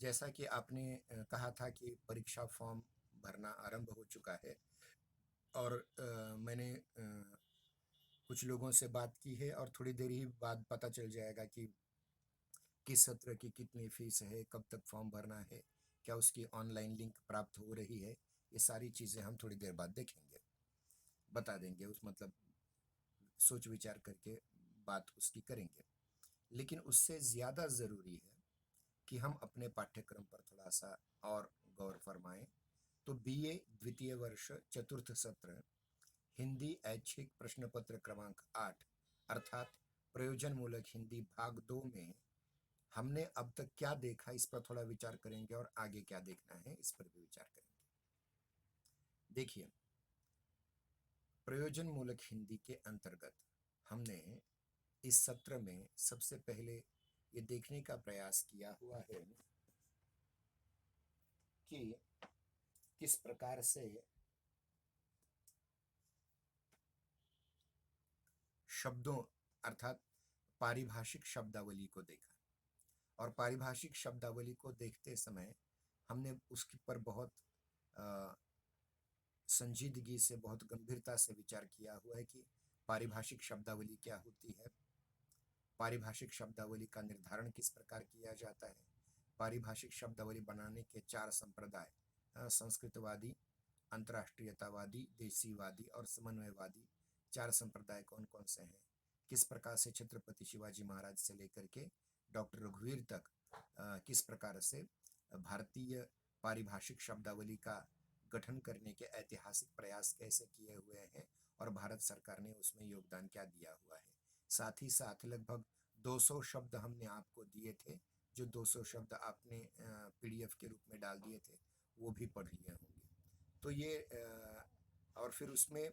जैसा कि आपने कहा था कि परीक्षा फॉर्म भरना आरंभ हो चुका है और मैंने कुछ लोगों से बात की है और थोड़ी देर ही बाद पता चल जाएगा कि किस सत्र की कितनी फीस है, कब तक फॉर्म भरना है, क्या उसकी ऑनलाइन लिंक प्राप्त हो रही है। ये सारी चीज़ें हम थोड़ी देर बाद देखेंगे, बता देंगे, उस मतलब सोच विचार करके बात उसकी करेंगे। लेकिन उससे ज़्यादा ज़रूरी है कि हम अपने पाठ्यक्रम पर थोड़ा सा और गौर फरमाएं। तो बीए द्वितीय वर्ष चतुर्थ सत्र हिंदी ऐच्छिक प्रश्न पत्र क्रमांक 8 अर्थात प्रयोजनमूलक हिंदी भाग 2 में हमने अब तक क्या देखा इस पर थोड़ा विचार करेंगे और आगे क्या देखना है इस पर भी विचार करेंगे। देखिए, प्रयोजनमूलक हिंदी के अंतर्गत हमने इस सत्र में सबसे पहले ये देखने का प्रयास किया हुआ है कि किस प्रकार से शब्दों अर्थात पारिभाषिक शब्दावली को देखा। और पारिभाषिक शब्दावली को देखते समय हमने उसके पर बहुत अ, संजीदगी से, बहुत गंभीरता से विचार किया हुआ है कि पारिभाषिक शब्दावली क्या होती है, पारिभाषिक शब्दावली का निर्धारण किस प्रकार किया जाता है, पारिभाषिक शब्दावली बनाने के 4 संप्रदाय संस्कृतवादी, अंतर्राष्ट्रीयतावादी, देसीवादी और समन्वयवादी 4 संप्रदाय कौन कौन से हैं, किस प्रकार से छत्रपति शिवाजी महाराज से लेकर के डॉक्टर रघुवीर तक किस प्रकार से भारतीय पारिभाषिक शब्दावली का गठन करने के ऐतिहासिक प्रयास कैसे किए हुए हैं और भारत सरकार ने उसमें योगदान क्या दिया हुआ है। साथ ही साथ लगभग 200 शब्द हमने आपको दिए थे, जो 200 शब्द आपने पीडीएफ के रूप में डाल दिए थे, वो भी पढ़ लिए होंगे। तो ये और फिर उसमें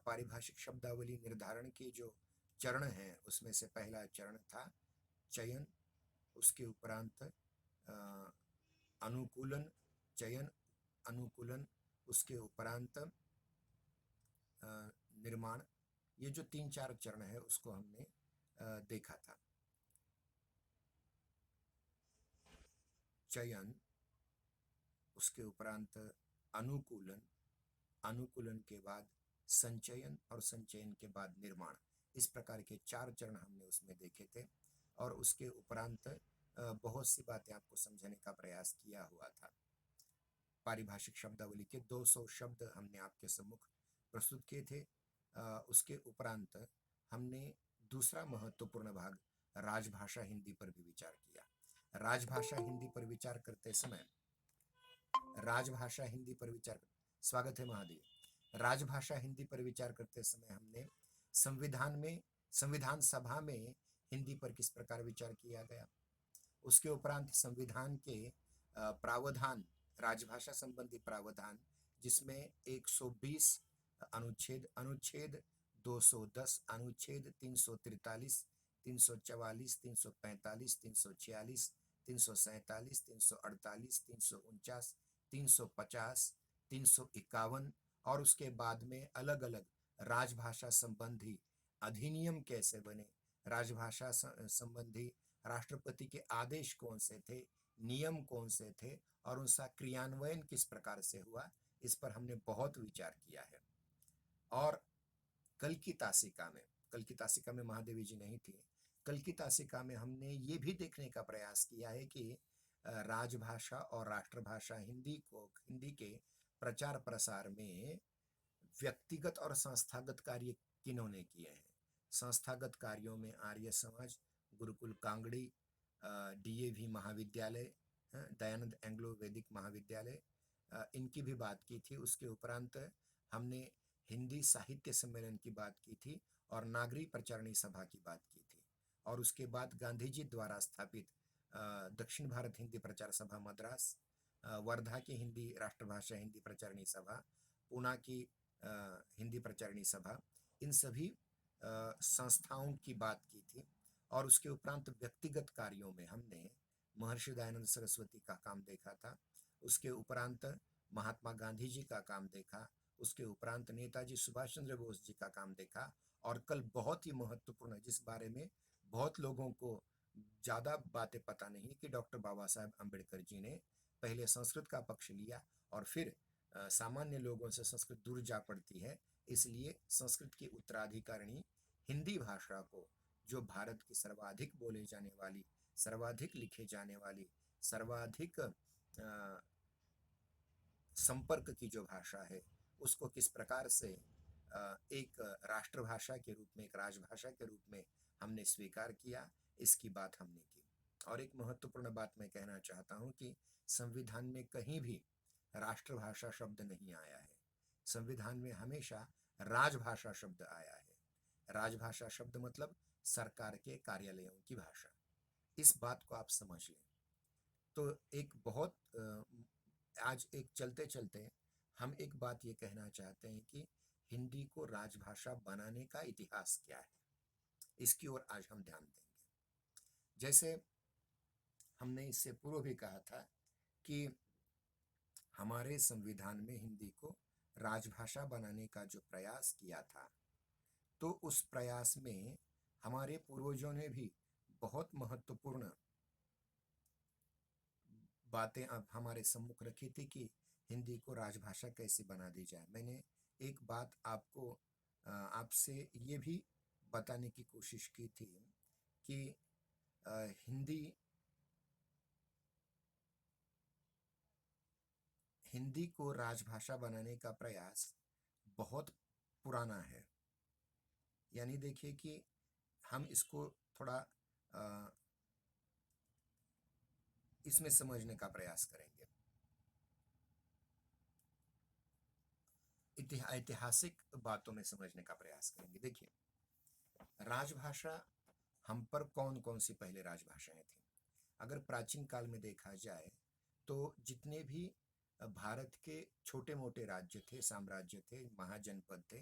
पारिभाषिक शब्दावली निर्धारण के जो चरण हैं उसमें से पहला चरण था चयन, उसके उपरांत अनुकूलन, चयन, अनुकूलन, उसके उपरांत निर्माण। ये जो 3-4 चरण है उसको हमने देखा था। चयन, उसके उपरांत अनुकूलन, अनुकूलन के बाद संचयन और संचयन के बाद निर्माण। इस प्रकार के 4 चरण हमने उसमें देखे थे और उसके उपरांत बहुत सी बातें आपको समझाने का प्रयास किया हुआ था। पारिभाषिक शब्दावली के 200 शब्द हमने आपके सम्मुख प्रस्तुत किए थे। उसके उपरांत हमने दूसरा महत्वपूर्ण भाग राजभाषा हिंदी पर भी विचार किया। राजभाषा हिंदी पर विचार करते समय राजभाषा हिंदी पर विचार स्वागत है महादेव। राजभाषा हिंदी पर विचार करते समय हमने संविधान सभा में हिंदी पर किस प्रकार विचार किया गया, उसके उपरांत संविधान के प्रावधान, राजभाषा संबंधी प्रावधान, जिसमें 120 अनुच्छेद, अनुच्छेद 210, अनुच्छेद 343, 344, 345, 346, 347, 348, 349, 350, 351 और उसके बाद में अलग अलग राजभाषा संबंधी अधिनियम कैसे बने, राजभाषा संबंधी राष्ट्रपति के आदेश कौन से थे, नियम कौन से थे और उनका क्रियान्वयन किस प्रकार से हुआ, इस पर हमने बहुत विचार किया है। और कल की तासिका में महादेवी जी नहीं थी। कल की तासिका में हमने ये भी देखने का प्रयास किया है कि राजभाषा और राष्ट्रभाषा हिंदी के प्रचार प्रसार में व्यक्तिगत और संस्थागत कार्य किन्होंने किए हैं। संस्थागत कार्यों में आर्य समाज, गुरुकुल कांगड़ी, डीएवी महाविद्यालय, दयानंद एंग्लो वैदिक महाविद्यालय, इनकी भी बात की थी। उसके उपरांत हमने हिंदी साहित्य सम्मेलन की बात की थी और नागरी प्रचारणी सभा की बात की थी और उसके बाद गांधी जी द्वारा स्थापित दक्षिण भारत हिंदी प्रचार सभा मद्रास, वर्धा की हिंदी राष्ट्रभाषा हिंदी प्रचारणी सभा, पूना की हिंदी प्रचारणी सभा, इन सभी संस्थाओं की बात की थी। और उसके उपरांत व्यक्तिगत कार्यों में हमने महर्षि दयानंद सरस्वती का काम देखा था, उसके उपरांत महात्मा गांधी जी का काम देखा, उसके उपरांत नेताजी सुभाष चंद्र बोस जी का काम देखा और कल बहुत ही महत्वपूर्ण, जिस बारे में बहुत लोगों को ज़्यादा बातें पता नहीं कि डॉक्टर बाबा साहेब अम्बेडकर जी ने पहले संस्कृत का पक्ष लिया और फिर सामान्य लोगों से संस्कृत दूर जा पड़ती है, इसलिए संस्कृत की उत्तराधिकारिणी हिंदी भाषा को, जो भारत की सर्वाधिक बोले जाने वाली, सर्वाधिक लिखे जाने वाली, सर्वाधिक संपर्क की जो भाषा है, उसको किस प्रकार से एक राष्ट्रभाषा के रूप में, एक राजभाषा के रूप में हमने स्वीकार किया, इसकी बात हमने की। और एक महत्वपूर्ण बात मैं कहना चाहता हूँ कि संविधान में कहीं भी राष्ट्रभाषा शब्द नहीं आया है। संविधान में हमेशा राजभाषा शब्द आया है। राजभाषा शब्द मतलब सरकार के कार्यालयों की भाषा। इस बात को आप समझ लें। तो एक बहुत आज एक चलते चलते हम एक बात ये कहना चाहते हैं कि हिंदी को राजभाषा बनाने का इतिहास क्या है, इसकी ओर आज हम ध्यान देंगे। जैसे हमने इससे पूर्व भी कहा था कि हमारे संविधान में हिंदी को राजभाषा बनाने का जो प्रयास किया था, तो उस प्रयास में हमारे पूर्वजों ने भी बहुत महत्वपूर्ण बातें अब हमारे सम्मुख रखी थी कि हिंदी को राजभाषा कैसे बना दी जाए। मैंने एक बात आपको आपसे ये भी बताने की कोशिश की थी कि हिंदी हिंदी को राजभाषा बनाने का प्रयास बहुत पुराना है। यानी देखिए कि हम इसको थोड़ा इसमें समझने का प्रयास करेंगे। ऐतिहासिक बातों में समझने का प्रयास करेंगे। देखिए, राजभाषा हम पर कौन कौन सी पहले राजभाषाएं थी। अगर प्राचीन काल में देखा जाए तो जितने भी भारत के छोटे मोटे राज्य थे, साम्राज्य थे, महाजनपद थे,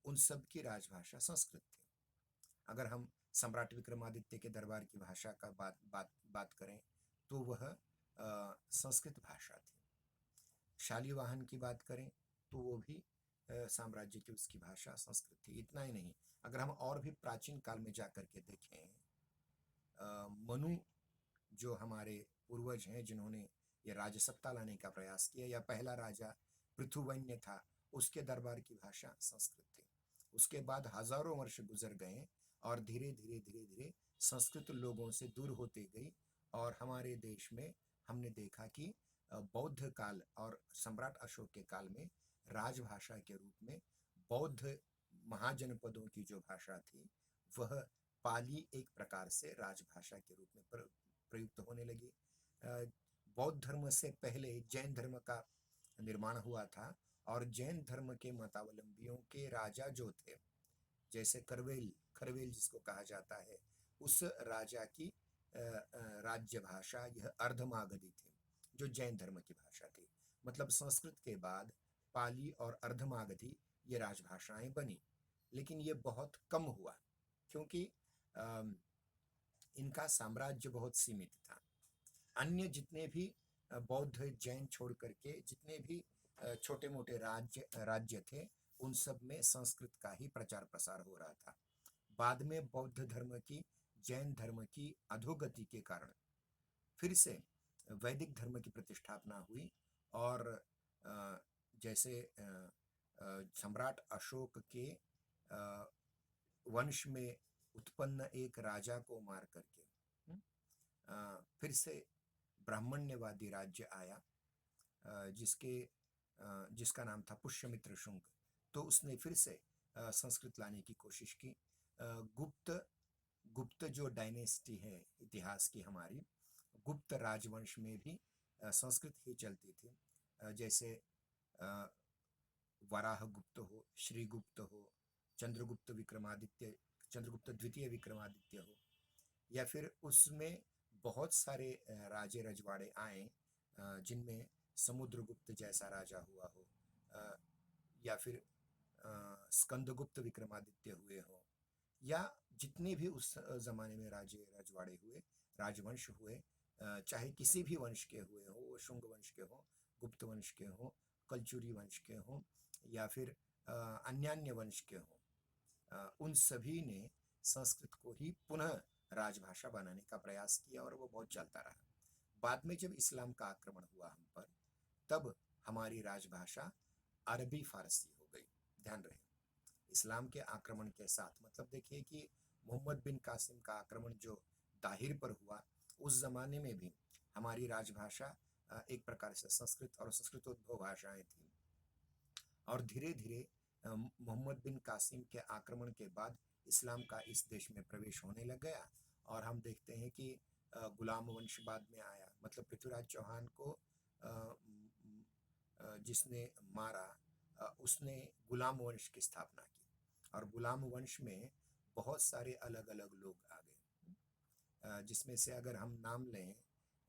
उन सब की राजभाषा संस्कृत थी। अगर हम सम्राट विक्रमादित्य के दरबार की भाषा का बात करें तो वह संस्कृत भाषा थी। शालिवाहन की बात करें तो वो भी साम्राज्य की उसकी भाषा संस्कृत थी। इतना ही नहीं, अगर हम और भी प्राचीन काल में जाकर के देखें, मनु जो हमारे पूर्वज हैं जिन्होंने ये राजसत्ता लाने का प्रयास किया, या पहला राजा पृथुवन्य था, उसके दरबार की भाषा संस्कृत थी। उसके बाद हजारों वर्ष गुजर गए और धीरे धीरे धीरे धीरे संस्कृत लोगों से दूर होती गई और हमारे देश में हमने देखा कि बौद्ध काल और सम्राट अशोक के काल में राजभाषा के रूप में बौद्ध महाजनपदों की जो भाषा थी वह पाली एक प्रकार से राजभाषा के रूप में प्रयुक्त होने लगी। बौद्ध धर्म से पहले जैन धर्म का निर्माण हुआ था और जैन धर्म के मतावलंबियों के राजा जो थे, जैसे खरवेल जिसको कहा जाता है, उस राजा की राज्य भाषा यह अर्धमागधी थी, जो जैन धर्म की भाषा थी। मतलब संस्कृत के बाद पाली और अर्धमागधी ये राजभाषाएं बनी, लेकिन ये बहुत कम हुआ क्योंकि इनका साम्राज्य बहुत सीमित था। अन्य जितने भी बौद्ध जैन छोड़ करके जितने भी छोटे मोटे राज्य थे, उन सब में संस्कृत का ही प्रचार प्रसार हो रहा था। बाद में बौद्ध धर्म की, जैन धर्म की अधोगति के कारण फिर से वैदिक धर्म की प्रतिष्ठापना हुई और जैसे सम्राट अशोक के वंश में उत्पन्न एक राजा को मार करके फिर से ब्राह्मण्यवादी राज्य आया, जिसका नाम था पुष्यमित्र शुंग। तो उसने फिर से संस्कृत लाने की कोशिश की। गुप्त जो डायनेस्टी है इतिहास की हमारी, गुप्त राजवंश में भी संस्कृत ही चलती थी। जैसे वराह गुप्त हो, श्रीगुप्त हो, चंद्रगुप्त द्वितीय विक्रमादित्य हो, या फिर उसमें बहुत सारे राजे रजवाड़े आए जिनमें समुद्रगुप्त जैसा राजा हुआ हो, या फिर स्कंदगुप्त विक्रमादित्य हुए हो, या जितने भी उस जमाने में राजे रजवाड़े हुए, राजवंश हुए, चाहे किसी भी वंश के हुए हो, वो शुंग वंश के हो, गुप्त वंश के हो, कलचुरी वंश के हो, या फिर अन्यान्य वंश के हो, उन सभी ने संस्कृत को ही पुनः राजभाषा बनाने का प्रयास किया और वो बहुत चलता रहा। बाद में जब इस्लाम का आक्रमण हुआ हम पर, तब हमारी राजभाषा अरबी फारसी हो गई। ध्यान रहे, इस्लाम के आक्रमण के साथ, मतलब देखिए कि मोहम्मद बिन कासिम का आक्रमण जो ताहिर पर हुआ, उस जमाने में भी हमारी राजभाषा एक प्रकार से संस्कृत और संस्कृतोद्भव भाषाएं थी। और धीरे धीरे मोहम्मद बिन कासिम के आक्रमण के बाद इस्लाम का इस देश में प्रवेश होने लग गया। और हम देखते हैं कि गुलाम वंश बाद में आया, मतलब पृथ्वीराज चौहान को जिसने मारा, उसने गुलाम वंश की स्थापना की। और गुलाम वंश में बहुत सारे अलग अलग लोग आ गए, जिसमें से अगर हम नाम लें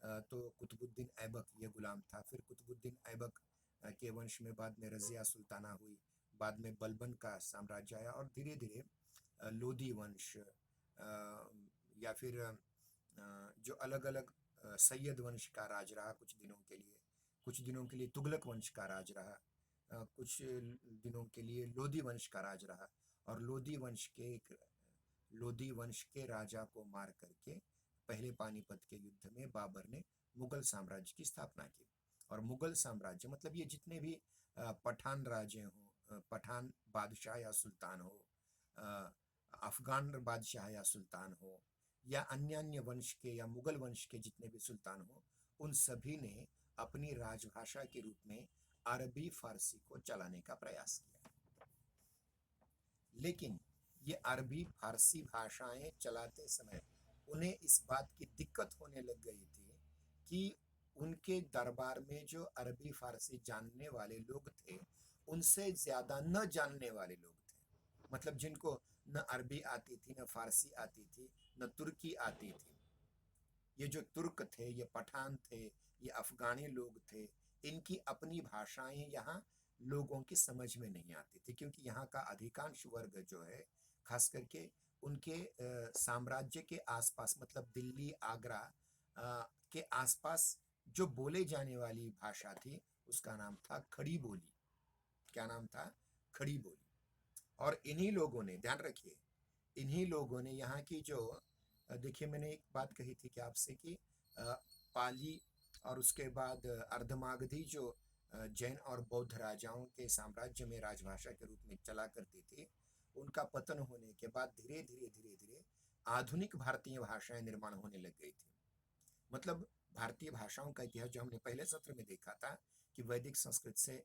तो कुतुबुद्दीन ऐबक ये गुलाम था। फिर कुतुबुद्दीन ऐबक के वंश में बाद में रजिया सुल्ताना हुई, बाद में बलबन का साम्राज्य आया, और धीरे धीरे लोधी वंश या फिर जो अलग अलग सैयद वंश का राज रहा कुछ दिनों के लिए, कुछ दिनों के लिए तुगलक वंश का राज रहा, कुछ दिनों के लिए लोधी वंश का राज रहा। और लोधी वंश के राजा को मार करके पहले पानीपत के युद्ध में बाबर ने मुगल साम्राज्य की स्थापना की। और मुगल साम्राज्य मतलब ये जितने भी पठान राजे हो, पठान बादशाह या सुल्तान हो, अफगान बादशाह या सुल्तान हो, या अन्य अन्य वंश के या मुगल वंश के जितने भी सुल्तान हो, उन सभी ने अपनी राजभाषा के रूप में अरबी फारसी को चलाने का प्रयास किया। लेकिन ये अरबी फारसी भाषाएं चलाते समय उन्हें इस बात की दिक्कत होने लग गई थी कि उनके दरबार में जो अरबी फारसी जानने वाले लोग थे, उनसे ज्यादा न जानने वाले लोग थे। मतलब जिनको न अरबी आती थी, न फारसी आती थी, न तुर्की आती थी। ये जो तुर्क थे, ये पठान थे, ये अफगानी लोग थे, इनकी अपनी भाषाएं यहाँ लोगों की समझ में नहीं आती थी, क्योंकि यहाँ का अधिकांश वर्ग जो है, खास करके उनके साम्राज्य के आसपास, मतलब दिल्ली, आगरा के आसपास जो बोले जाने वाली भाषा थी, उसका नाम था खड़ी बोली। क्या नाम था? खड़ी बोली। और इन्हीं लोगों ने, ध्यान रखिए, इन्हीं लोगों ने यहाँ की जो, देखिए मैंने एक बात कही थी कि आपसे कि पाली और उसके बाद अर्धमागधी जो जैन और बौद्ध राजाओं के साम्राज्य में राजभाषा के रूप में चला करती थी, उनका पतन होने के बाद धीरे धीरे धीरे धीरे आधुनिक भारतीय भाषाएं निर्माण होने लग गई थी। मतलब भारतीय भाषाओं का इतिहास जो हमने पहले सत्र में देखा था कि वैदिक संस्कृत से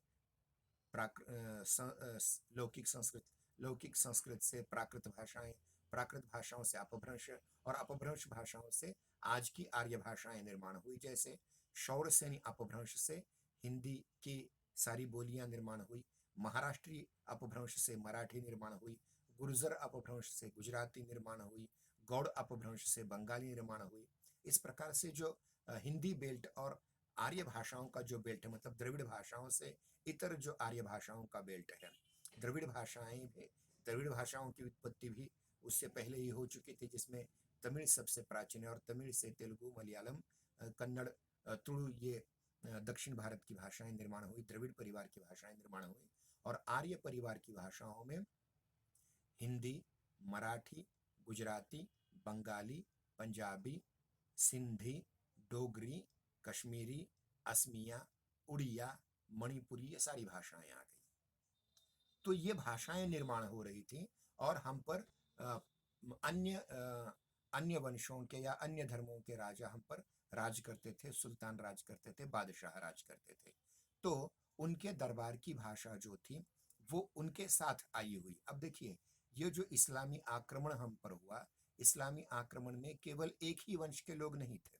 लौकिक संस्कृत से प्राकृत भाषाएं, प्राकृत भाषाओं से अपभ्रंश, और अपभ्रंश भाषाओं से आज की आर्य भाषाएं निर्माण हुई। जैसे शौरसेनी अपभ्रंश से हिंदी की सारी बोलियां निर्माण हुई, महाराष्ट्री अपभ्रंश से मराठी निर्माण हुई, गुर्जर अपभ्रंश से गुजराती निर्माण हुई, गौड़ अपभ्रंश से बंगाली निर्माण हुई। इस प्रकार से जो हिंदी बेल्ट और आर्य भाषाओं का जो बेल्ट है, मतलब द्रविड़ भाषाओं से इतर जो आर्य भाषाओं का बेल्ट है, द्रविड़ भाषाओं की उत्पत्ति भी उससे पहले ही हो चुकी थी, जिसमें तमिल सबसे प्राचीन है, और तमिल से तेलुगु, मलयालम, कन्नड़, तुलु, ये दक्षिण भारत की भाषाएं निर्माण हुई, द्रविड़ परिवार की भाषाएं निर्माण हुई। और आर्य परिवार की भाषाओं में हिंदी, मराठी, गुजराती, बंगाली, पंजाबी, सिंधी, डोगरी, कश्मीरी, असमिया, उड़िया, मणिपुरी, ये सारी भाषाएं आ गई। तो ये भाषाएं निर्माण हो रही थी, और हम पर अन्य वंशों के या अन्य धर्मों के राजा हम पर राज करते थे, सुल्तान राज करते थे, बादशाह राज करते थे। तो उनके दरबार की भाषा जो थी वो उनके साथ आई हुई। अब देखिए, ये जो इस्लामी आक्रमण हम पर हुआ, इस्लामी आक्रमण में केवल एक ही वंश के लोग नहीं थे,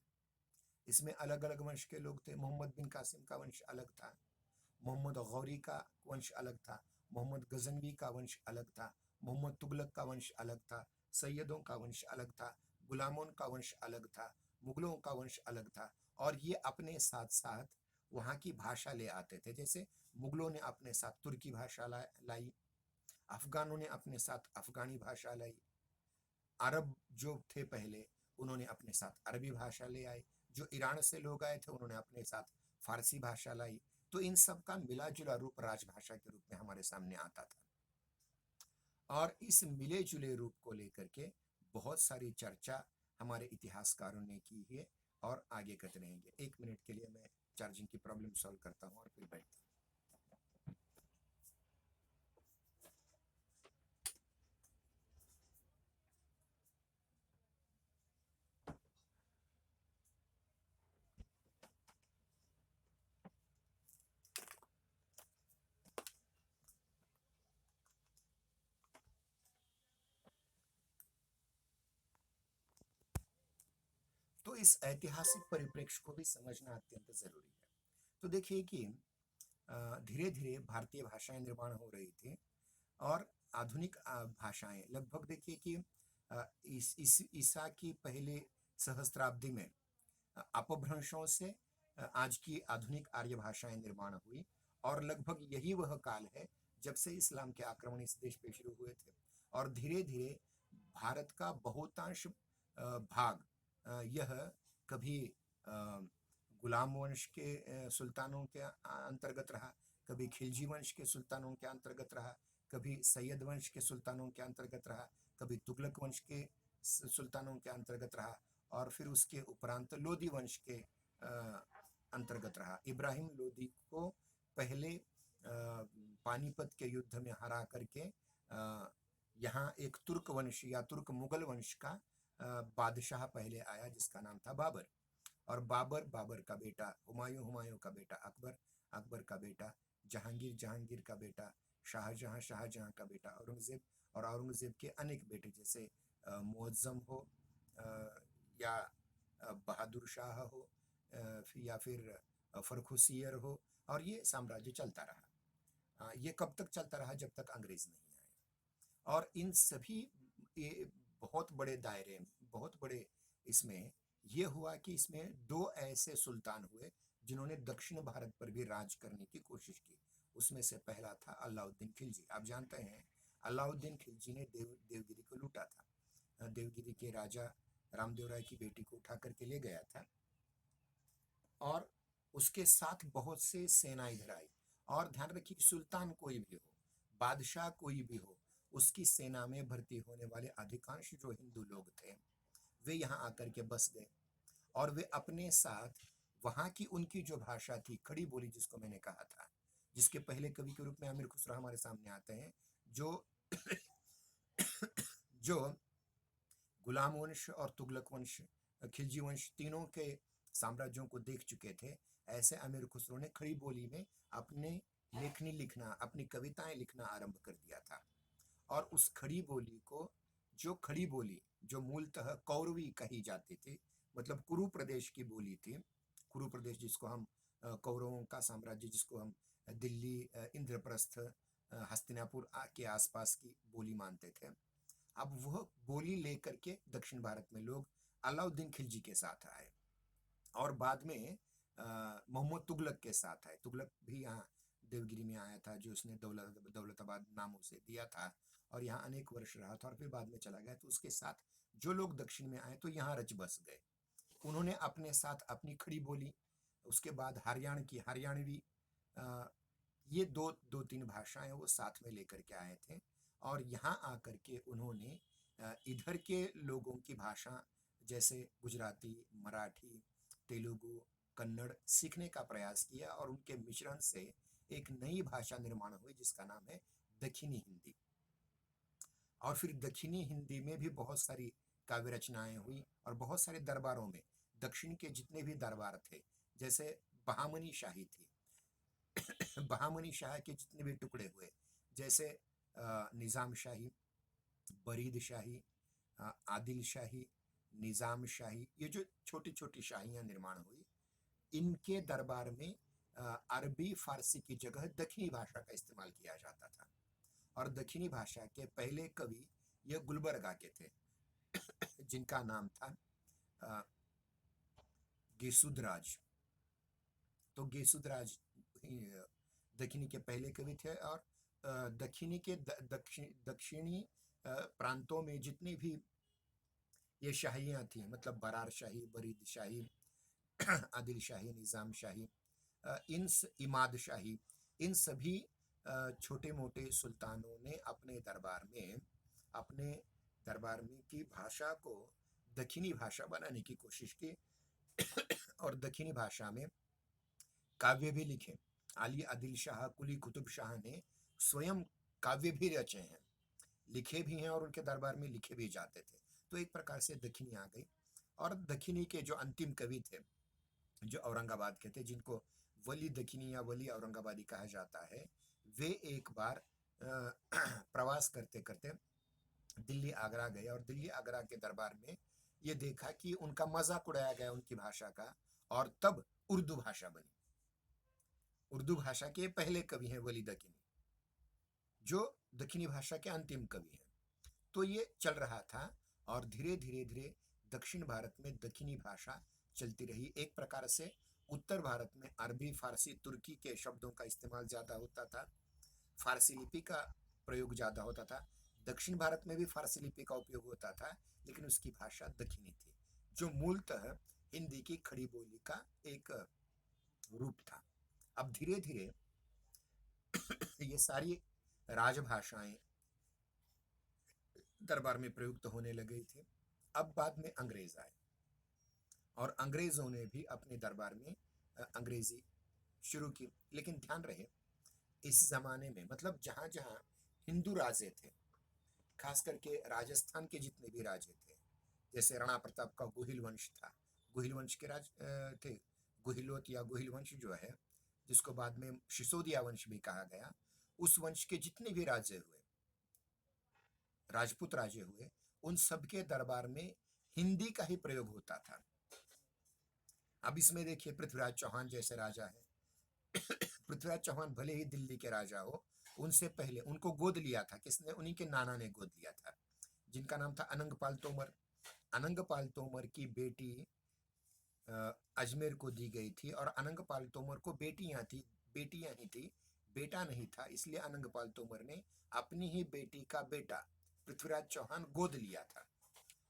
इसमें अलग अलग वंश के लोग थे। मोहम्मद बिन कासिम का वंश अलग था, मोहम्मद गौरी का वंश अलग था, मोहम्मद गजनवी का वंश अलग था, मोहम्मद तुगलक का वंश अलग था, सैयदों का वंश अलग था, गुलामों का वंश अलग था, मुगलों का वंश अलग था। और ये अपने साथ साथ वहाँ की भाषा ले आते थे। जैसे मुगलों ने अपने साथ तुर्की भाषा लाई, अफगानों ने अपने साथ अफगानी भाषा लाई, अरब जो थे पहले उन्होंने अपने साथ अरबी भाषा ले आए, जो ईरान से लोग आए थे उन्होंने अपने साथ फारसी भाषा लाई। तो इन सब का मिला जुला रूप राजभाषा के रूप में हमारे सामने आता था। और इस मिले जुले रूप को लेकर के बहुत सारी चर्चा हमारे इतिहासकारों ने की है और आगे करते रहेंगे। 1 मिनट के लिए मैं चार्जिंग की प्रॉब्लम सॉल्व करता हूँ और फिर बैठता हूँ। तो इस ऐतिहासिक परिप्रेक्ष्य को भी समझना अत्यंत जरूरी है। तो देखिए कि धीरे धीरे भारतीय भाषाएं निर्माण हो रही थी और आधुनिक भाषाएं लगभग देखिए कि इस ईसा की पहले सहस्त्राब्दी में अपभ्रंशों से आज की आधुनिक आर्य भाषाएं निर्माण हुई और लगभग यही वह काल है जब से इस्लाम के आक्रमण इस देश पे शुरू हुए थे और धीरे धीरे भारत का बहुतांश भाग यह कभी गुलाम वंश के सुल्तानों के अंतर्गत रहा, कभी खिलजी वंश के सुल्तानों के अंतर्गत रहा, कभी सैयद वंश के सुल्तानों के अंतर्गत रहा, कभी तुगलक वंश के सुल्तानों के अंतर्गत रहा और फिर उसके उपरांत लोदी वंश के अंतर्गत रहा। इब्राहिम लोदी को पहले पानीपत के युद्ध में हरा करके यहाँ एक तुर्क वंश या तुर्क मुगल वंश का बादशाह पहले आया जिसका नाम था बाबर और बाबर का बेटा हुमायूं का बेटा अकबर का बेटा जहांगीर का बेटा शाहजहां का बेटा औरंगजेब और औरंगजेब के अनेक बेटे जैसे मुअज्जम हो या बहादुर शाह हो या फिर फर्रुखसियर हो और ये साम्राज्य चलता रहा। ये कब तक चलता रहा? जब तक अंग्रेज नहीं आए। और इन सभी ये बहुत बड़े दायरे बहुत बड़े इसमें ये हुआ कि इसमें दो ऐसे सुल्तान हुए जिन्होंने दक्षिण भारत पर भी राज करने की कोशिश की। उसमें से पहला था अलाउद्दीन खिलजी। आप जानते हैं अलाउद्दीन खिलजी ने देवगिरी को लूटा था। देवगिरी के राजा रामदेव राय की बेटी को उठा करके ले गया था और उसके साथ बहुत से सेना इधर आई। और ध्यान रखिए सुल्तान कोई भी हो, बादशाह कोई भी हो, उसकी सेना में भर्ती होने वाले अधिकांश जो हिंदू लोग थे वे यहाँ आकर के बस गए और वे अपने साथ वहाँ की उनकी जो भाषा थी खड़ी बोली जिसको मैंने कहा था, जिसके पहले कवि के रूप में अमीर खुसरो हमारे सामने आते हैं, जो जो गुलाम वंश और तुगलक वंश खिलजी वंश तीनों के साम्राज्यों को देख चुके थे। ऐसे अमीर खुसरो ने खड़ी बोली में अपने लेखनी लिखना अपनी कविताएं लिखना आरंभ कर दिया था और उस खड़ी बोली को खड़ी बोली जो मूलतः कौरवी कही जाती थी, मतलब कुरु प्रदेश की बोली थी। कुरु प्रदेश जिसको हम कौरवों का साम्राज्य जिसको हम दिल्ली इंद्रप्रस्थ हस्तिनापुर के आसपास की बोली मानते थे। अब वह बोली लेकर के दक्षिण भारत में लोग अलाउद्दीन खिलजी के साथ आए और बाद में मोहम्मद तुगलक के साथ आए। तुगलक भी यहाँ देवगिरी में आया था जो उसने दौलताबाद नाम उसे दिया था और यहाँ अनेक वर्ष रहा था और फिर बाद में चला गया। तो उसके साथ जो लोग दक्षिण में आए तो यहाँ रच बस गए। उन्होंने अपने साथ अपनी खड़ी बोली, उसके बाद हरियाणवी ये दो तीन भाषाएं वो साथ में लेकर के आए थे और यहाँ आकर के उन्होंने इधर के लोगों की भाषा जैसे गुजराती, मराठी, तेलुगु, कन्नड़ सीखने का प्रयास किया और उनके मिश्रण से एक नई भाषा निर्माण हुई जिसका नाम है दक्षिणी हिंदी। और फिर दक्षिणी हिंदी में भी बहुत सारी काव्य रचनाएं हुई और बहुत सारे दरबारों में दक्षिण के जितने भी दरबार थे जैसे बहामनी शाही थी बहामनी शाह के जितने भी टुकड़े हुए जैसे निज़ाम शाही, बरीद शाही, आदिल शाही, निज़ाम शाही, ये जो छोटी छोटी शाहियाँ निर्माण हुई इनके दरबार में अरबी फारसी की जगह दक्षिणी भाषा का इस्तेमाल किया जाता था और दक्षिणी भाषा के पहले कवि ये गुलबर्गा के थे जिनका नाम था गेसुदराज। तो गेसुदराज दक्षिणी के पहले कवि थे और दक्षिणी के दक्षिणी प्रांतों में जितनी भी ये शाहियाँ थी मतलब बरार शाही, बरीद शाही, आदिल शाही, निज़ाम शाही, इमाद शाही, इन सभी छोटे मोटे सुल्तानों ने अपने दरबार में की भाषा को दक्षिणी भाषा बनाने की कोशिश की और दक्षिणी भाषा में काव्य भी लिखे। अली आदिल शाह, कुली कुतुब शाह ने स्वयं काव्य भी रचे हैं, लिखे भी हैं और उनके दरबार में लिखे भी जाते थे। तो एक प्रकार से दक्षिणी आ गई। और दक्षिणी के जो अंतिम कवि थे, जो औरंगाबाद के थे, जिनको वली दक्षिणी या वली औरंगाबादी कहा जाता है, वे एक बार प्रवास करते करते दिल्ली आगरा गए और दिल्ली आगरा के दरबार में ये देखा कि उनका मजाक उड़ाया गया उनकी भाषा का, और तब उर्दू भाषा बनी। उर्दू भाषा के पहले कवि हैं वली दक्षिणी, जो दक्षिणी भाषा के अंतिम कवि हैं। तो ये चल रहा था और धीरे धीरे धीरे दक्षिण भारत में दक्षिणी भाषा चलती रही। एक प्रकार से उत्तर भारत में अरबी, फारसी, तुर्की के शब्दों का इस्तेमाल ज्यादा होता था, फारसी लिपि का प्रयोग ज्यादा होता था। दक्षिण भारत में भी फारसी लिपि का उपयोग होता था, लेकिन उसकी भाषा दक्षिणी थी, जो मूलतः हिंदी की खड़ी बोली का एक रूप था। अब धीरे धीरे ये सारी राजभाषाएं दरबार में प्रयुक्त होने लगी थी। अब बाद में अंग्रेज आए और अंग्रेजों ने भी अपने दरबार में अंग्रेजी शुरू की। लेकिन ध्यान रहे, इस जमाने में मतलब जहां जहां हिंदू राजे थे, खास करके राजस्थान के जितने भी राजे थे, जैसे राणा प्रताप का गुहिल वंश था, गुहिल वंश के राज थे, गुहिलोत या गुहिल वंश जो है, जिसको बाद में सिसोदिया वंश भी कहा गया, उस वंश के जितने भी राजे हुए, राजपूत राजे हुए, उन सबके दरबार में हिंदी का ही प्रयोग होता था। अब इसमें देखिए, पृथ्वीराज चौहान जैसे राजा है, पृथ्वीराज चौहान भले ही दिल्ली के राजा हो, उनसे पहले उनको गोद लिया था किसने? उन्हीं के नाना ने गोद लिया था, जिनका नाम था अनंगपाल तोमर। अनंगपाल तोमर की बेटी अजमेर को दी गई थी और अनंगपाल तोमर को बेटियां ही थी, बेटा नहीं था, इसलिए अनंगपाल तोमर ने अपनी ही बेटी का बेटा पृथ्वीराज चौहान गोद लिया था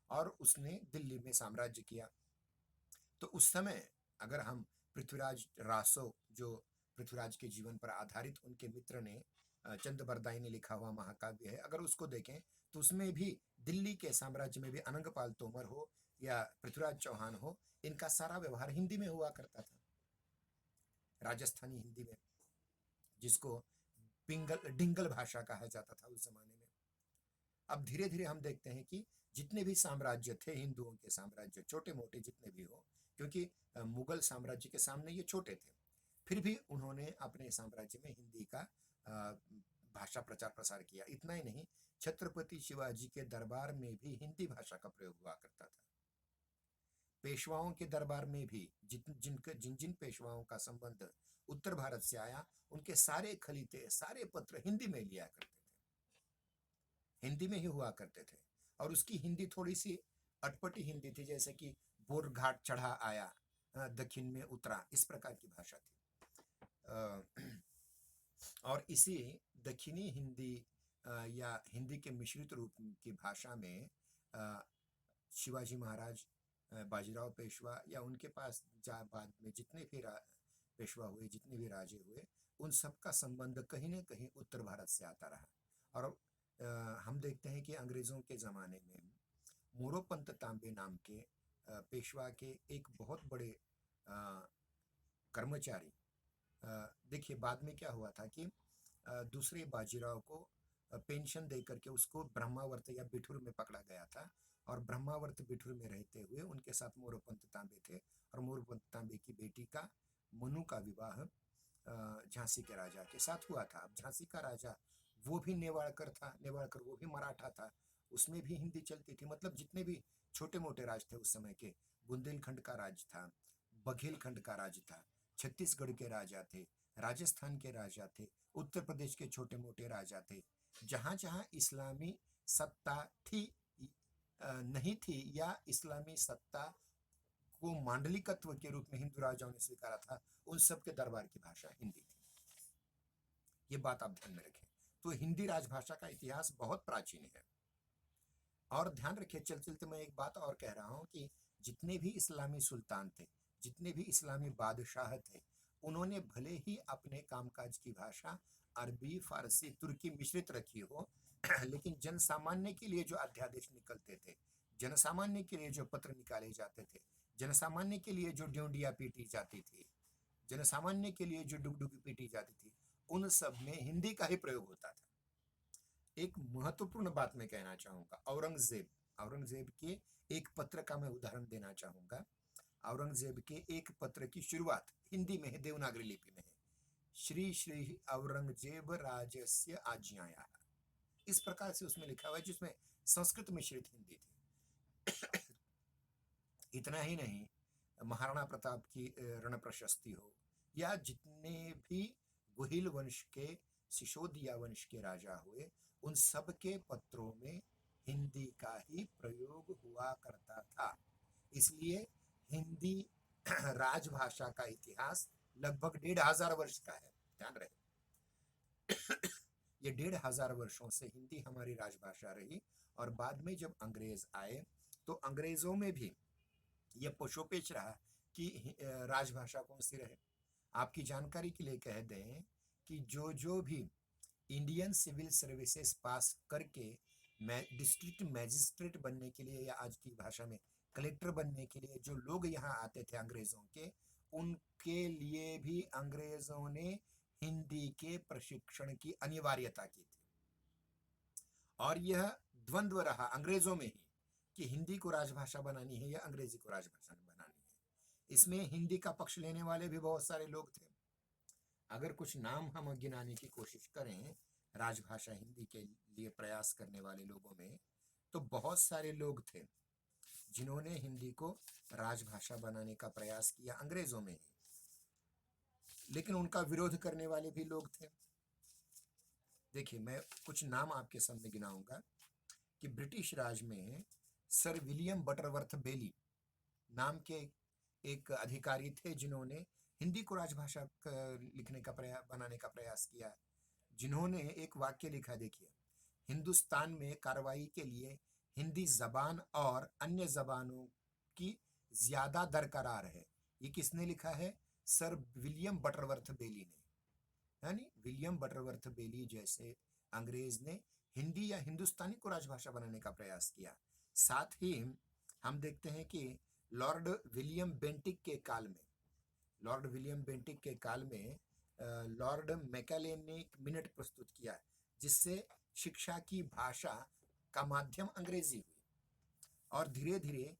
और उसने दिल्ली में साम्राज्य किया। तो उस समय अगर हम पृथ्वीराज रासो, जो पृथ्वीराज के जीवन पर आधारित उनके मित्र ने चंद बरदाई ने लिखा हुआ महाकाव्य है, अगर उसको देखें तो उसमें भी दिल्ली के साम्राज्य में भी अनंगपाल तोमर हो या पृथ्वीराज चौहान हो, इनका सारा व्यवहार हिंदी में हुआ करता था, राजस्थानी हिंदी में, जिसको डिंगल भाषा कहा जाता था उस जमाने में। अब धीरे धीरे हम देखते हैं कि जितने भी साम्राज्य थे, हिंदुओं के साम्राज्य छोटे मोटे जितने भी हो, क्योंकि मुगल साम्राज्य के सामने ये छोटे थे, फिर भी उन्होंने अपने साम्राज्य में हिंदी का भाषा प्रचार प्रसार किया। इतना ही नहीं, छत्रपति शिवाजी के दरबार में भी हिंदी भाषा का प्रयोग हुआ करता था। पेशवाओं के दरबार में भी जिन जिन पेशवाओं का संबंध उत्तर भारत से आया, उनके सारे खलीते, सारे पत्र हिंदी में लिया करते थे, हिंदी में ही हुआ करते थे। और उसकी हिंदी थोड़ी सी अटपटी हिंदी थी, जैसे कि बोर घाट चढ़ा आया, दक्षिण में उतरा, इस प्रकार की भाषा थी। और इसी दक्षिणी हिंदी या हिंदी के मिश्रित रूप की भाषा में शिवाजी महाराज, बाजीराव पेशवा या उनके पास बाद में जितने भी पेशवा हुए, जितने भी राजे हुए, उन सब का संबंध कहीं न कहीं उत्तर भारत से आता रहा। और हम देखते हैं कि अंग्रेजों के ज़माने में मोरोपंत तांबे नाम के पेशवा के एक बहुत बड़े कर्मचारी, देखिए बाद में क्या हुआ था कि दूसरे बाजीराव को पेंशन दे करके उसको ब्रह्मावर्त या बिठूर में पकड़ा गया था, और ब्रह्मावर्त बिठूर में रहते हुए उनके साथ मोरोपंत तांबे थे, और मोरोपंत तांबे की बेटी का, मनु का विवाह झांसी के राजा के साथ हुआ था। अब झांसी का राजा वो भी नेवाड़कर था, नेवाड़कर वो भी मराठा था, उसमें भी हिंदी चलती थी। मतलब जितने भी छोटे मोटे राज थे उस समय के, बुंदेलखंड का राज था, बघेलखंड का राज था, छत्तीसगढ़ के राजा थे, राजस्थान के राजा थे, उत्तर प्रदेश के छोटे मोटे राजा थे, जहां जहां इस्लामी सत्ता थी नहीं थी, या इस्लामी सत्ता को मांडलिकत्व के रूप में हिंदू राजाओं ने स्वीकारा था, उन सब के दरबार की भाषा हिंदी थी। ये बात आप ध्यान में रखें। तो हिंदी राजभाषा का इतिहास बहुत प्राचीन है। और ध्यान रखिए, चलते चलते मैं एक बात और कह रहा हूं कि जितने भी इस्लामी सुल्तान थे, जितने भी इस्लामी बादशाह थे, उन्होंने भले ही अपने कामकाज की भाषा अरबी, फारसी, तुर्की मिश्रित रखी हो, लेकिन जन सामान्य के लिए जो अध्यादेश निकलते थे, जनसामान्य के लिए जो पत्र निकाले जाते थे, जनसामान्य के लिए जो ड्योंडिया पीटी जाती थी, जनसामान्य के लिए जो डुगडुगी पीटी जाती थी, उन सब में हिंदी का ही प्रयोग होता था। एक महत्वपूर्ण बात मैं कहना चाहूंगा, औरंगजेब के एक पत्र का मैं उदाहरण देना चाहूंगा। औरंगजेब के एक पत्र की शुरुआत हिंदी में है, देवनागरी लिपि में है। श्री श्री औरंगजेब राजस्य आज्ञाया, इस प्रकार से उसमें लिखा हुआ है, जिसमें संस्कृत मिश्रित हिंदी थी। इतना ही नहीं, महाराणा प्रताप की रण प्रशस्ति हो, या जितने भी गुहिल वंश के, सिसोदिया वंश के राजा हुए, उन सब के पत्रों में हिंदी का ही प्रयोग हुआ करता था। इसलिए हिंदी राजभाषा का इतिहास लगभग 1500 वर्ष का है, ध्यान रहे। ये 1500 वर्षों से हिंदी हमारी राजभाषा रही, और बाद में जब अंग्रेज आए तो अंग्रेजों में भी ये पोशोपेच रहा कि राजभाषा कौन सी रहे। आपकी जानकारी के लिए कह दें कि जो भी इंडियन सिविल सर्विसेज पास करके डिस्ट्रिक्ट मैजिस्ट्रेट बनने के लिए, या आज की भाषा में कलेक्टर बनने के लिए जो लोग यहाँ आते थे अंग्रेजों के, उनके लिए भी अंग्रेजों ने हिंदी के प्रशिक्षण की अनिवार्यता की थी। और यह द्वंद्व रहा अंग्रेजों में ही कि हिंदी को राजभाषा बनानी है या अंग्रेजी को राजभाषा बनानी है। इसमें हिंदी का पक्ष लेने वाले भी बहुत सारे लोग थे। अगर कुछ नाम हम गिनाने की कोशिश करें राजभाषा हिंदी के लिए प्रयास करने वाले लोगों में, तो बहुत सारे लोग थे जिन्होंने हिंदी को राजभाषा बनाने का प्रयास किया अंग्रेजों में ही, लेकिन उनका विरोध करने वाले भी लोग थे। देखिए, मैं कुछ नाम आपके सामने गिनाऊंगा कि ब्रिटिश राज में सर विलियम बटरवर्थ बेली नाम के एक अधिकारी थे, जिन्होंने हिंदी को राजभाषा लिखने का बनाने का प्रयास किया, जिन्होंने एक वाक्य लिखा, देखिए, हिंदुस्तान में कार्रवाई के लिए हिंदी जबान और अन्य जबानों की ज्यादा दरकरार है। ये किसने लिखा है? सर विलियम बटरवर्थ बेली ने। यानी विलियम बटरवर्थ बेली जैसे अंग्रेज ने हिंदी या हिंदुस्तानी को राजभाषा बनाने का प्रयास किया। साथ ही हम देखते हैं कि लॉर्ड विलियम बेंटिक के काल में, लॉर्ड मैकाले ने एक मिनट प्रस्तुत किया, जिससे शिक्षा की भाषा का माध्यम अंग्रेजी हुई। और धीरे धीरे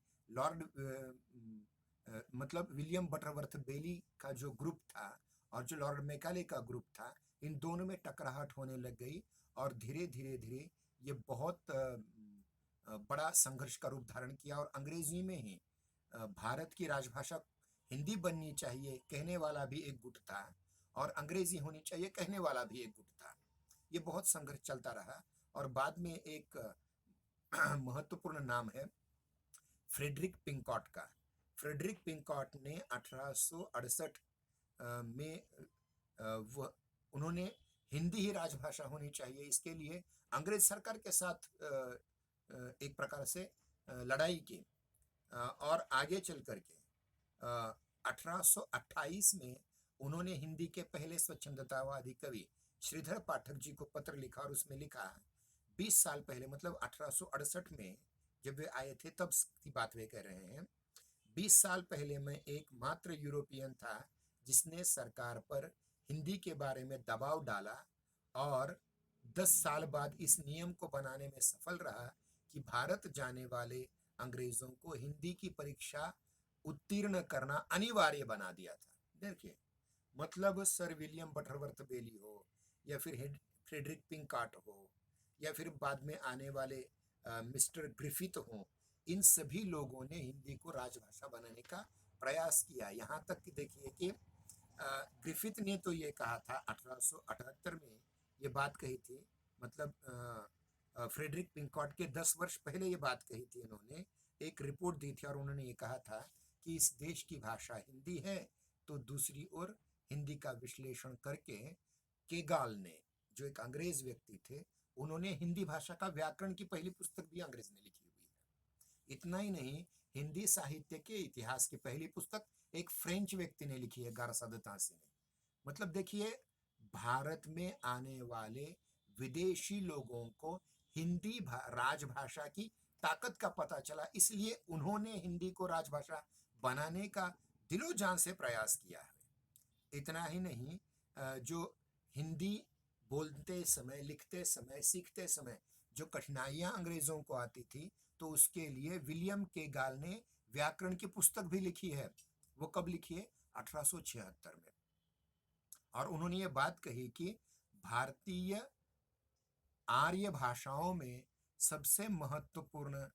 मतलब विलियम बटरवर्थ बेली का जो ग्रुप था और जो लॉर्ड मैकाले का ग्रुप था, इन दोनों में टकराहट होने लग गई, और धीरे धीरे ये बहुत बड़ा संघर्ष का रूप धारण किया। और अंग्रेजी में ही भारत की राजभाषा हिंदी बननी चाहिए कहने वाला भी एक गुट था, और अंग्रेजी होनी चाहिए कहने वाला भी एक गुट था। ये बहुत संघर्ष चलता रहा, और बाद में एक महत्वपूर्ण नाम है फ्रेडरिक पिंकॉट का। फ्रेडरिक पिंकॉट ने 1868 में उन्होंने हिंदी ही राजभाषा होनी चाहिए, इसके लिए अंग्रेज सरकार के साथ एक प्रकार से लड़ाई की, और आगे चल करके 1828 में उन्होंने हिंदी के पहले स्वच्छंदतावादी कवि श्रीधर पाठक जी को पत्र लिखा, और उसमें लिखा 20 साल पहले, मतलब 1868 में जब वे आए थे तब की बात वे कह रहे हैं, 20 साल पहले मैं एकमात्र यूरोपियन था जिसने सरकार पर हिंदी के बारे में दबाव डाला, और 10 साल बाद इस नियम को बनाने में सफल रहा कि भारत जाने वाले अंग्रेजों को हिंदी की परीक्षा उत्तीर्ण करना अनिवार्य बना दिया था। देखिए, मतलब सर विलियम बटरवर्थ बेली हो, या फिर फ्रेडरिक पिंकॉट हो, या फिर बाद में आने वाले मिस्टर ग्रिफिथ हो, इन सभी लोगों ने हिंदी को राजभाषा बनाने का प्रयास किया। यहाँ तक कि देखिए कि ग्रिफिथ ने तो ये कहा था 1878 में ये बात कही थी, मतलब फ्रेडरिक पिंकॉट के 10 वर्ष पहले ये बात कही थी। इन्होंने एक रिपोर्ट दी थी और उन्होंने ये कहा था कि इस देश की भाषा हिंदी है। तो दूसरी ओर हिंदी का विश्लेषण करके केगाल ने, जो एक अंग्रेज व्यक्ति थे, उन्होंने हिंदी भाषा का व्याकरण की पहली पुस्तक भी अंग्रेज ने लिखी हुई है। इतना ही नहीं, हिंदी साहित्य के इतिहास की पहली पुस्तक एक फ्रेंच व्यक्ति ने लिखी है, गारसा द तांसी ने। मतलब देखिए, भारत में आने वाले विदेशी लोगों को हिंदी राजभाषा की ताकत का पता चला, इसलिए उन्होंने हिंदी को राजभाषा बनाने का दिलो जान से प्रयास किया है। इतना ही नहीं, जो हिंदी बोलते समय, लिखते समय, सीखते समय जो कठिनाइयां अंग्रेजों को आती थी, तो उसके लिए विलियम के गाल ने व्याकरण की पुस्तक भी लिखी है। वो कब लिखी है? 1876 में। और उन्होंने ये बात कही कि भारतीय आर्य भाषाओं में सबसे महत्वपूर्ण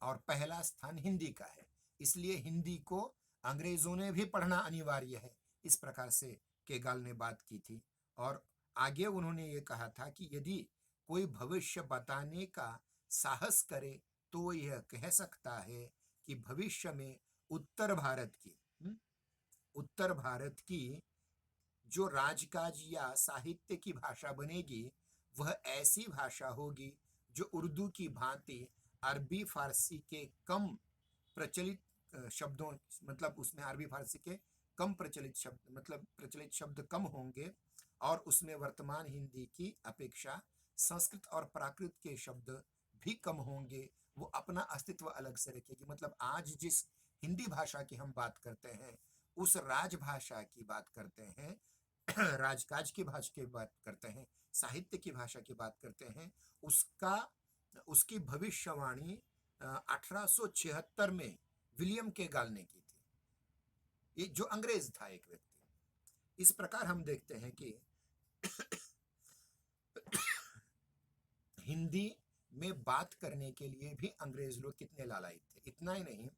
और पहला स्थान हिंदी का है, इसलिए हिंदी को अंग्रेजों ने भी पढ़ना अनिवार्य है। इस प्रकार से केगाल ने बात की थी। और आगे उन्होंने ये कहा था कि यदि कोई भविष्य बताने का साहस करे तो यह कह सकता है कि भविष्य में उत्तर भारत की जो राजकाज या साहित्य की भाषा बनेगी, वह ऐसी भाषा होगी जो उर्दू की भांति अरबी फारसी के कम प्रचलित शब्दों, मतलब उसमें अरबी फारसी के कम प्रचलित शब्द, मतलब प्रचलित शब्द कम होंगे, और उसमें वर्तमान हिंदी की अपेक्षा संस्कृत और प्राकृत के शब्द भी कम होंगे। वो अपना अस्तित्व अलग से रखेगी। मतलब आज जिस हिंदी भाषा की हम बात करते हैं, उस राजभाषा की बात करते हैं, राजकाज की भाषा की बात करते हैं, साहित्य की भाषा की बात करते हैं, उसकी भविष्यवाणी 1876 में विलियम के गाल ने की थी, ये जो अंग्रेज था, एक व्यक्ति। इस प्रकार हम देखते हैं कि हिंदी में बात करने के लिए भी अंग्रेज लोग कितने लालायित थे। इतना ही नहीं,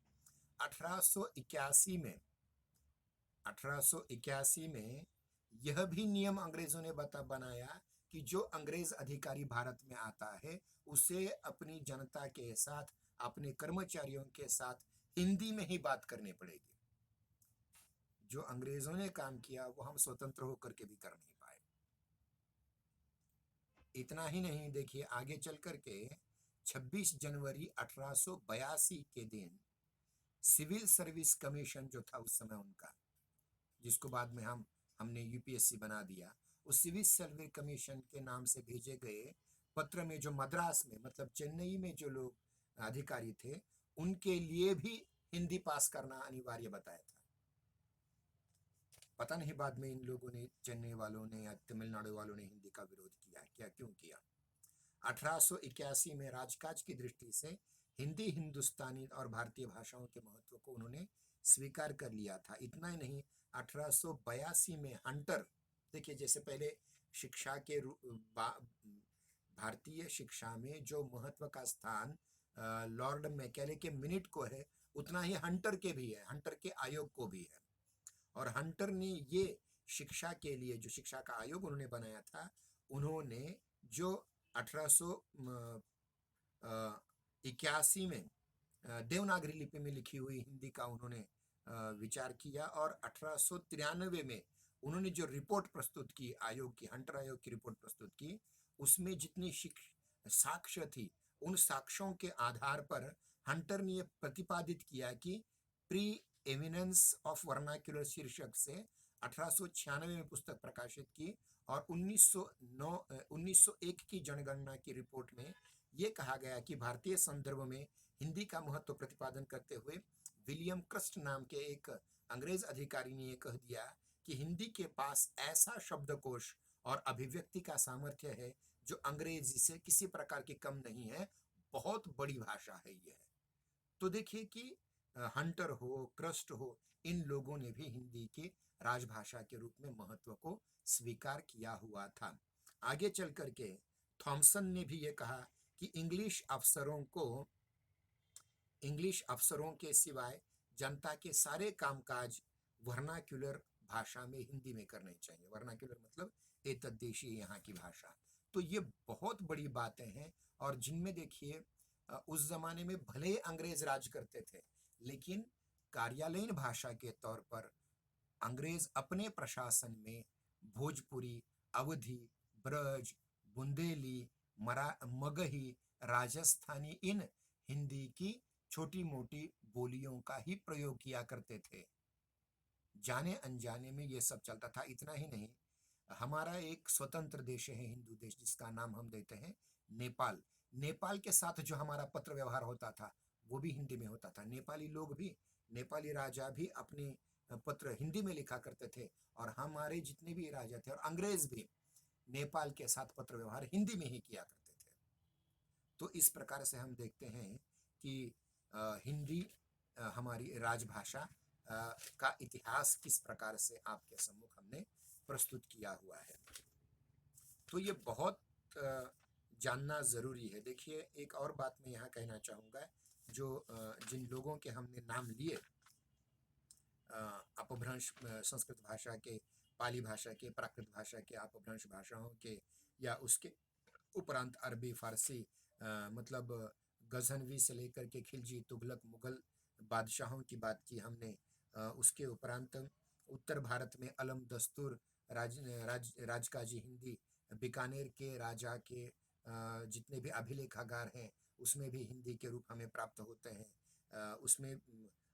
1881 में यह भी नियम अंग्रेजों ने बनाया कि जो अंग्रेज अधिकारी भारत में आता है, उसे अपनी जनता के साथ, अपने कर्मचारियों के साथ हिंदी में ही बात करनी पड़ेगी। जो अंग्रेजों ने काम किया वो हम स्वतंत्र होकर के भी कर नहीं पाए। इतना ही नहीं, देखिए आगे चल करके 26 जनवरी 1882 के दिन सिविल सर्विस कमीशन जो था उस समय उनका, जिसको बाद में हमने यूपीएससी बना दिया, उस सिविल सर्विस कमीशन के नाम से भेजे गए पत्र में जो मद्रास में, मतलब चेन्नई में जो लोग अधिकारी थे, उनके लिए भी हिंदी पास करना अनिवार्य बताया था। पता नहीं बाद में इन लोगों ने, चेन्नई वालों ने या तमिलनाडु वालों ने हिंदी का विरोध किया क्या, क्यों किया। 1881 में राजकाज की दृष्टि से हिंदी, हिंदुस्तानी और भारतीय भाषाओं के महत्व को उन्होंने स्वीकार कर लिया था। इतना ही नहीं, 1882 में हंटर, देखिए जैसे पहले शिक्षा के भारतीय शिक्षा में जो महत्व का स्थान लॉर्ड मैकेले के मिनट को है, उतना ही हंटर के भी है, हंटर के आयोग को भी है। और हंटर ने ये शिक्षा के लिए जो शिक्षा का आयोग उन्होंने बनाया था, उन्होंने जो 1881 में देवनागरी लिपि में लिखी हुई हिंदी का उन्होंने विचार किया, और 1893 में उन्होंने जो रिपोर्ट प्रस्तुत की, आयोग की, हंटर आयोग की रिपोर्ट प्रस्तुत की, उसमें जितनी साक्ष्य थी, उन साक्ष्यों के आधार पर हंटर ने यह प्रतिपादित किया कि प्री एमिनेंस ऑफ वर्नाक्युलर शीर्षक से 1896 में पुस्तक प्रकाशित की, और 1901 की जनगणना की रिपोर्ट में यह कहा गया कि भारतीय संदर्भ में हिंदी का महत्व प्रतिपादन करते हुए विलियम क्रस्ट नाम के एक अंग्रेज अधिकारी ने यह कह दिया कि हिंदी के पास ऐसा शब्दकोश और अभिव्यक्ति का सामर्थ्य है जो अंग्रेजी से किसी प्रकार की कम नहीं है, बहुत बड़ी भाषा है यह। तो देखिए कि हंटर हो, क्रस्ट हो, इन लोगों ने भी हिंदी के राजभाषा के रूप में महत्व को स्वीकार किया हुआ था। आगे चल करके थॉमसन ने भी ये कहा कि इंग्लिश अफसरों के सिवाय जनता के सारे कामकाज वर्नाक्युलर भाषा में, हिंदी में करने चाहिए। वर्नाक्युलर मतलब एतद्देशीय, यहाँ की भाषा। तो ये बहुत बड़ी बातें हैं, और जिनमें देखिए उस जमाने में भले ही अंग्रेज राज करते थे, लेकिन कार्यालयीन भाषा के तौर पर अंग्रेज अपने प्रशासन में भोजपुरी, अवधी, ब्रज, बुंदेली, मगही, राजस्थानी, इन हिंदी की छोटी मोटी बोलियों का ही प्रयोग किया करते थे। जाने अनजाने में ये सब चलता था। इतना ही नहीं, हमारा एक स्वतंत्र देश है, हिंदू देश, जिसका नाम हम देते हैं नेपाल। नेपाल के साथ जो हमारा पत्र व्यवहार होता था वो भी हिंदी में होता था। नेपाली लोग भी, नेपाली राजा भी अपने पत्र हिंदी में लिखा करते थे, और हमारे जितने भी राजा थे और अंग्रेज भी नेपाल के साथ पत्र व्यवहार हिंदी में ही किया करते थे। तो इस प्रकार से हम देखते हैं कि हिंदी हमारी राजभाषा का इतिहास किस प्रकार से आपके सम्मुख हमने प्रस्तुत किया हुआ है। तो ये बहुत जानना ज़रूरी है। देखिए, एक और बात मैं यहाँ कहना चाहूँगा, जो जिन लोगों के हमने नाम लिए, अपभ्रंश संस्कृत भाषा के, पाली भाषा के, प्राकृत भाषा के, अपभ्रंश भाषाओं के, या उसके उपरांत अरबी, फारसी, मतलब गजनवी से लेकर के खिलजी, तुगलक, मुगल बादशाहों की बात की हमने। उसके उपरांत उत्तर भारत में अलम, दस्तूर, राजकाजी हिंदी, बीकानेर के राजा के जितने भी अभिलेखागार हैं उसमें भी हिंदी के रूप हमें प्राप्त होते हैं। उसमें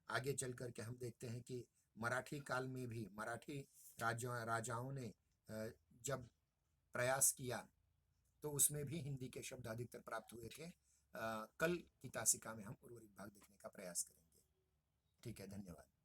आगे चल कर के हम देखते हैं कि मराठी काल में भी मराठी राजाओं ने जब प्रयास किया तो उसमें भी हिंदी के शब्द अधिकतर प्राप्त हुए थे। कल की तासिका में हम उर्वरित भाग देखने का प्रयास करेंगे। ठीक है, धन्यवाद।